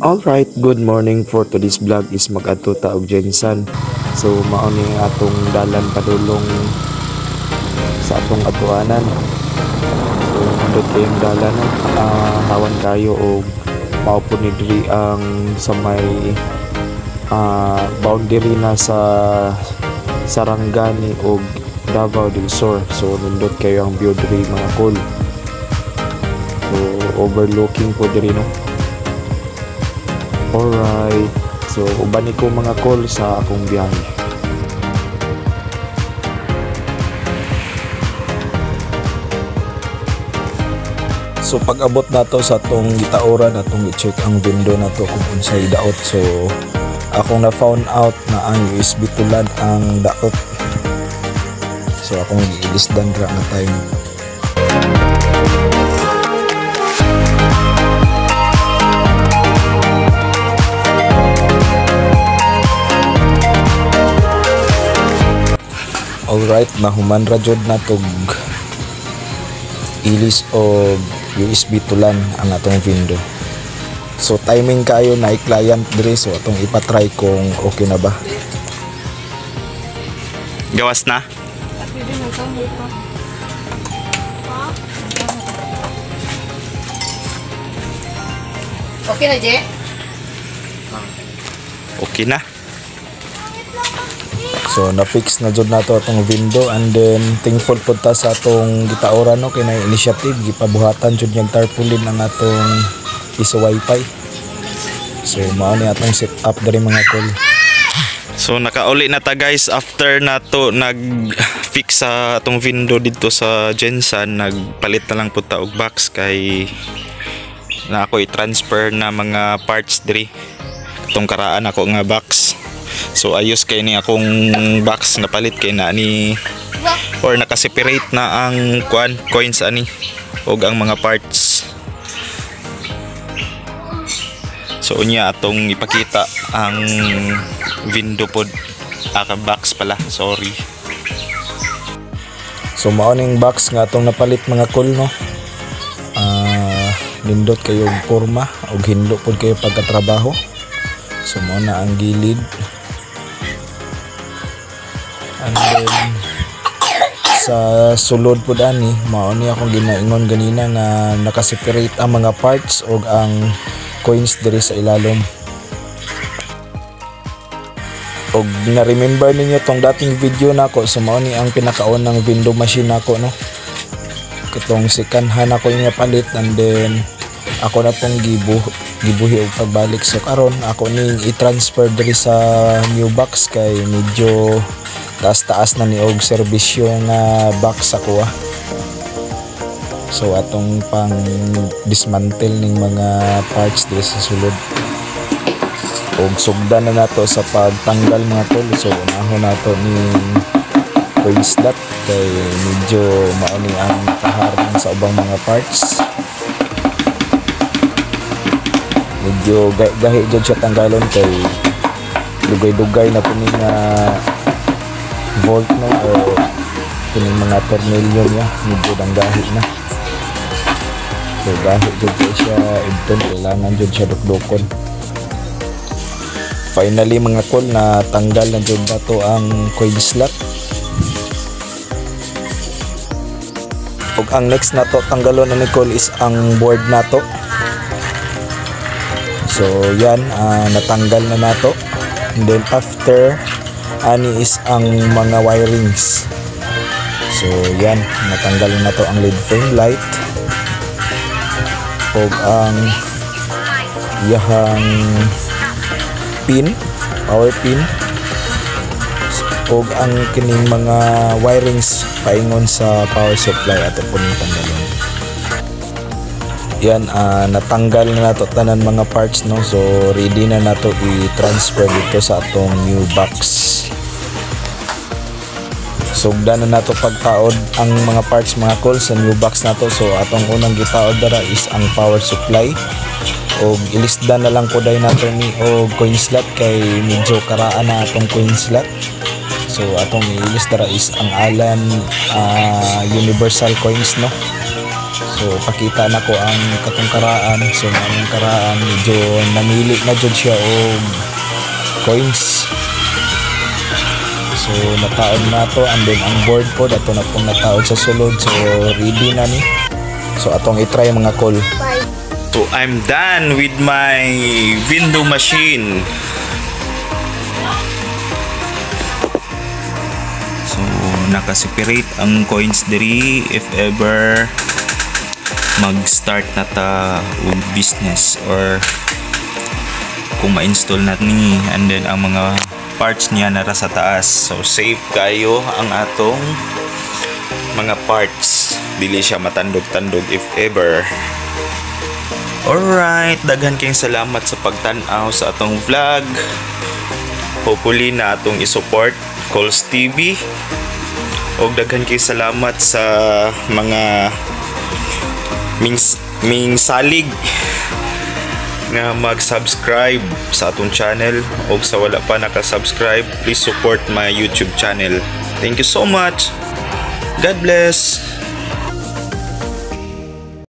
Alright, good morning. For today's vlog is mag-adto ta og Jensan. So mao ni atong dalan padulong sa atong atuanan. So nandot kayong dalan hawan kayo og mao po ni diri ang sa may boundary na sa Sarangani og Davao del Sur. So nindot kayo ang view diri mga cool. So overlooking po diri no. Alright, so uban ko mga call sa akong biyahe. So pag abot nato sa atong gitauran, atong i-check ang window nato kung unsay daot. So akong na found out na ang USB tulad ang daot. So akong i-lisdan ra nga time. Alright, nahuman ra jud natog ilis o USB tulan ang atong window. So timing kayo na i-client diri, so atong ipatry kung okay na ba. Gawas na? Okay na, Je? Okay na. So na-fix na jud nato atong window, and then thankful pud ta sa atong gitauran no kay na initiative gipabuhatan jud yang tarpaulin ang atong piso wifi. So mao ni atong setup diri mga call. So nakauli na ta guys after nato nag-fix sa atong window dito sa Jensan. Nagpalit na lang pud ta og box kay na ako i-transfer na mga parts diri. Itong karaan ako nga box. So ayos kay ni akong box na palit kay na ni or naka-separate na ang coins ani og ang mga parts. So unya atong ipakita ang window pod box pala, sorry. So mao ning box nga atong napalit mga call no. Nindot kayo og porma og hindo pod kayo pagkatrabaho. So mao na ang gilid. And then sa sulod po ani mao ni akong ginaingon ganina nga nakaseparate ang mga parts og ang coins diri sa ilalom. Og na-remember ninyo tong dating video nako, so mao ni ang pinakaunang window machine nako no. Katong second hand ako niya palit, and then ako na pong gibuhi og pagbalik. So karon ako ning i-transfer diri sa new box kay medyo taas-taas na ni og serbisyo nga box ako So atong pang dismantle ning mga parts dito sa sulod. Og sugdan na nato sa pagtanggal mga tol. So unahon nato ning coin slot kay medyo mao ni ang kaharang sa ubang mga parts. Medyo gahi jud siya tanggalon kay dugay-dugay na puning nga volt no o kining mga tornilyo niya medyo danggahi na. So gahi jud siya idton, kailangan jud siya dukdukon. Finally mga call, na tanggal na jud nato ang coin slot. Ug ang next nato tanggalon na ni call is ang board nato. So yan, natanggal na nato. And then after ani is ang mga wirings. So yan, natanggal na to ang LED frame light og ang yahang pin, power pin, og ang kining mga wirings paingon sa power supply ato po ning tanggalon. Yan, natanggal na nato tanan mga parts no. So ready na nato i-transfer dito sa atong new box. Sugdan na nato pagtaod ang mga parts mga call sa new box nato. So atong unang gitaod dara is ang power supply. Og ilisdan na lang po dahil nato ni og coin slot kay medyo karaan na atong coin slot. So atong ilis dara is ang Allen universal coins no. So pakita na ko ang katong karaan. So ang karaan medyo namili na jud siya og coins. So nataon na to, and then ang board po dato na pong nataon sa sulod. So ready na ni. So atong i-try mga call. So I'm done with my window machine. So naka-separate ang coins diri if ever mag-start na ta og business or kung ma-install na ni, and then ang mga parts niya nara sa taas. So safe kayo ang atong mga parts, dili siya matandog-tandog if ever. Alright, daghan kayong salamat sa pagtan-aw sa atong vlog. Hopefully na atong i-support Coles TV. O daghan kayong salamat sa mga ming salig nga mag-subscribe sa atong channel. O sa wala pa naka-subscribe, please support my YouTube channel. Thank you so much. God bless.